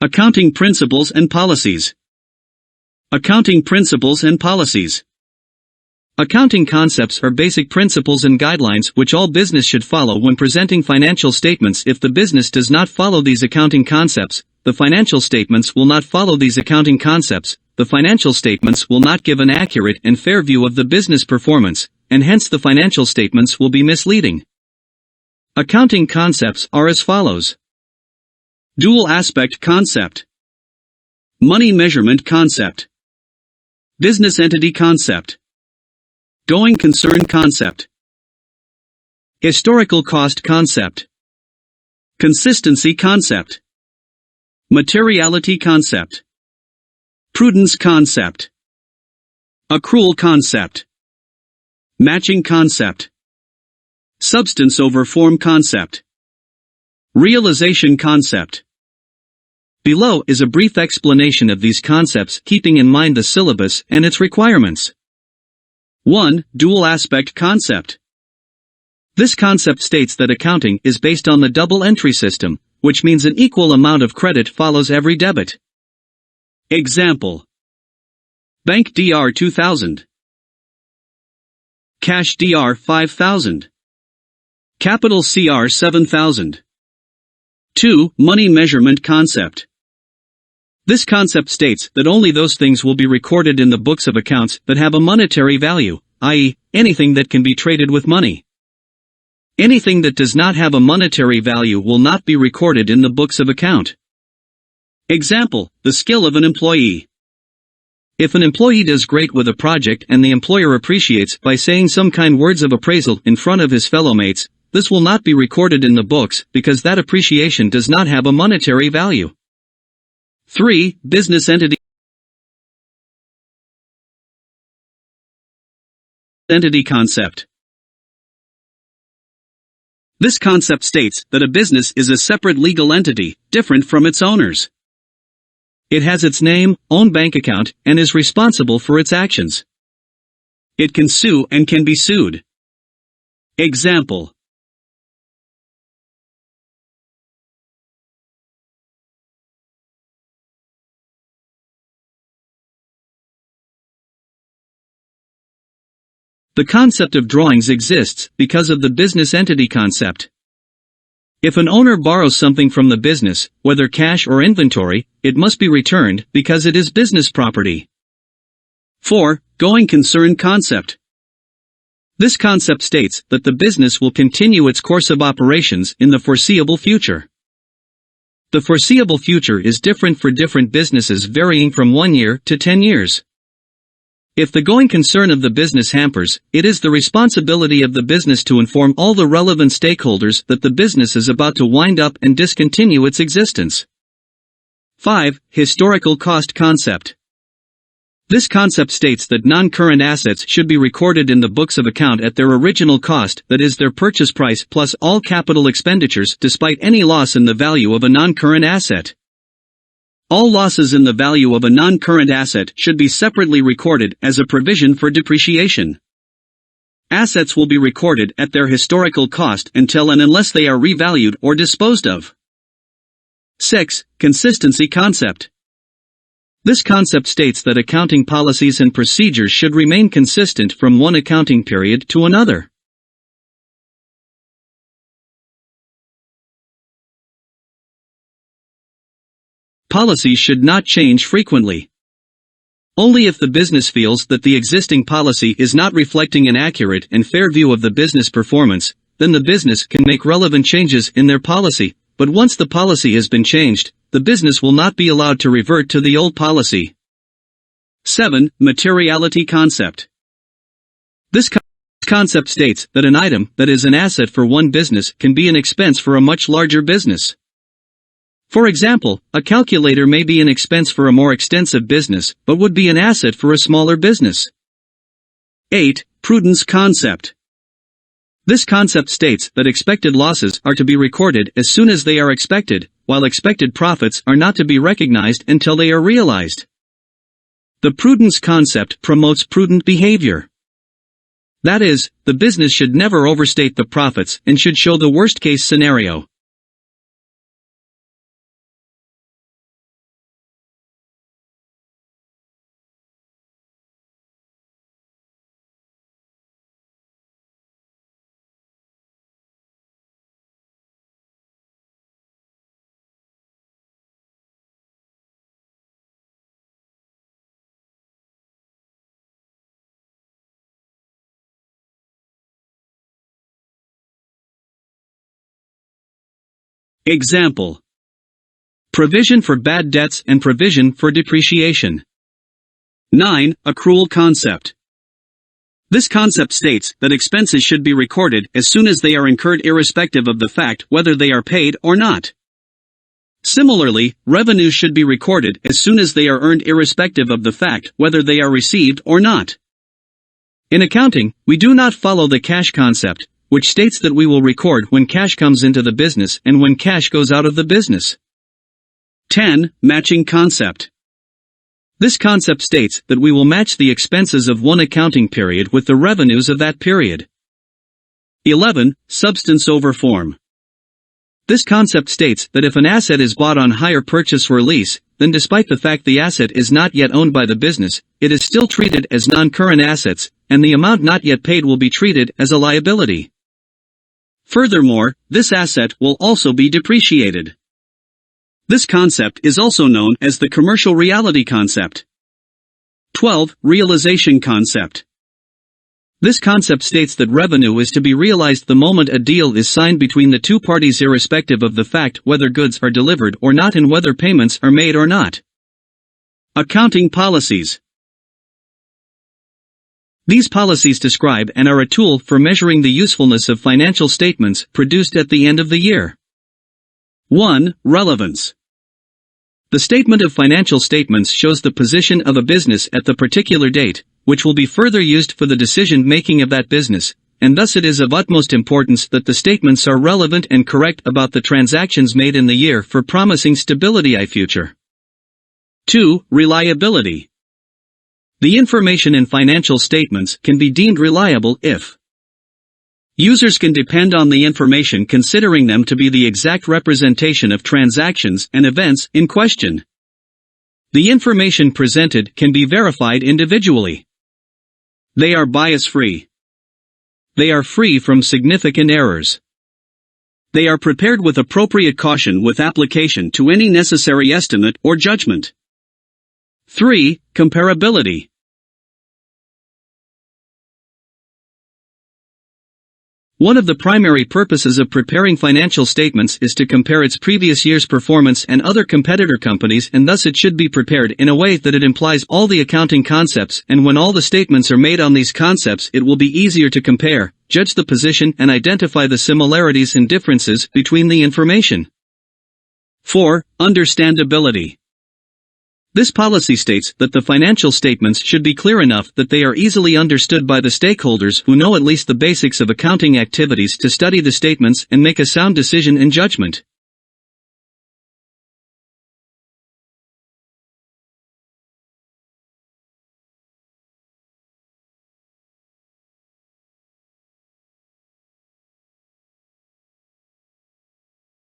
Accounting principles and policies. Accounting principles and policies. Accounting concepts are basic principles and guidelines which all business should follow when presenting financial statements. If the business does not follow these accounting concepts, the financial statements will not follow these accounting concepts. The financial statements will not give an accurate and fair view of the business performance, and hence the financial statements will be misleading. Accounting concepts are as follows. Dual aspect concept. Money measurement concept. Business entity concept. Going concern concept. Historical cost concept. Consistency concept. Materiality concept. Prudence concept. Accrual concept. Matching concept. Substance over form concept. Realization concept. Below is a brief explanation of these concepts, keeping in mind the syllabus and its requirements. 1. Dual aspect concept. This concept states that accounting is based on the double entry system, which means an equal amount of credit follows every debit. Example. Bank Dr. 2000. Cash Dr. 5000. Capital Cr. 7000. 2. Money measurement concept. This concept states that only those things will be recorded in the books of accounts that have a monetary value, i.e., anything that can be traded with money. Anything that does not have a monetary value will not be recorded in the books of account. Example, the skill of an employee. If an employee does great with a project and the employer appreciates by saying some kind words of appraisal in front of his fellow mates, this will not be recorded in the books because that appreciation does not have a monetary value. 3. Business entity concept. This concept states that a business is a separate legal entity, different from its owners. It has its name, own bank account, and is responsible for its actions. It can sue and can be sued. Example. The concept of drawings exists because of the business entity concept. If an owner borrows something from the business, whether cash or inventory, it must be returned because it is business property. 4. Going concern concept. This concept states that the business will continue its course of operations in the foreseeable future. The foreseeable future is different for different businesses, varying from 1 year to 10 years. If the going concern of the business hampers, it is the responsibility of the business to inform all the relevant stakeholders that the business is about to wind up and discontinue its existence. 5. Historical cost concept. This concept states that non-current assets should be recorded in the books of account at their original cost, that is their purchase price plus all capital expenditures, despite any loss in the value of a non-current asset. All losses in the value of a non-current asset should be separately recorded as a provision for depreciation. Assets will be recorded at their historical cost until and unless they are revalued or disposed of. 6. Consistency concept. This concept states that accounting policies and procedures should remain consistent from one accounting period to another. Policies should not change frequently. Only if the business feels that the existing policy is not reflecting an accurate and fair view of the business performance, then the business can make relevant changes in their policy, but once the policy has been changed, the business will not be allowed to revert to the old policy. 7. Materiality Concept. This concept states that an item that is an asset for one business can be an expense for a much larger business. For example, a calculator may be an expense for a more extensive business, but would be an asset for a smaller business. 8. Prudence Concept. This concept states that expected losses are to be recorded as soon as they are expected, while expected profits are not to be recognized until they are realized. The Prudence Concept promotes prudent behavior. That is, the business should never overstate the profits and should show the worst-case scenario. Example: provision for bad debts and provision for depreciation. 9. Accrual Concept. This concept states that expenses should be recorded as soon as they are incurred irrespective of the fact whether they are paid or not. Similarly, revenues should be recorded as soon as they are earned irrespective of the fact whether they are received or not. In accounting, we do not follow the cash concept, which states that we will record when cash comes into the business and when cash goes out of the business. 10. Matching Concept. This concept states that we will match the expenses of one accounting period with the revenues of that period. 11. Substance over form. This concept states that if an asset is bought on hire purchase or lease, then despite the fact the asset is not yet owned by the business, it is still treated as non-current assets, and the amount not yet paid will be treated as a liability. Furthermore, this asset will also be depreciated. This concept is also known as the Commercial Reality Concept. 12. Realization Concept. This concept states that revenue is to be realized the moment a deal is signed between the two parties irrespective of the fact whether goods are delivered or not and whether payments are made or not. Accounting Policies. These policies describe and are a tool for measuring the usefulness of financial statements produced at the end of the year. 1. Relevance. The statement of financial statements shows the position of a business at the particular date, which will be further used for the decision-making of that business, and thus it is of utmost importance that the statements are relevant and correct about the transactions made in the year for promising stability in future. 2. Reliability. The information in financial statements can be deemed reliable if users can depend on the information considering them to be the exact representation of transactions and events in question. The information presented can be verified individually. They are bias-free. They are free from significant errors. They are prepared with appropriate caution with application to any necessary estimate or judgment. 3. Comparability. One of the primary purposes of preparing financial statements is to compare its previous year's performance and other competitor companies, and thus it should be prepared in a way that it implies all the accounting concepts, and when all the statements are made on these concepts it will be easier to compare, judge the position and identify the similarities and differences between the information. 4. Understandability. This policy states that the financial statements should be clear enough that they are easily understood by the stakeholders who know at least the basics of accounting activities to study the statements and make a sound decision and judgment.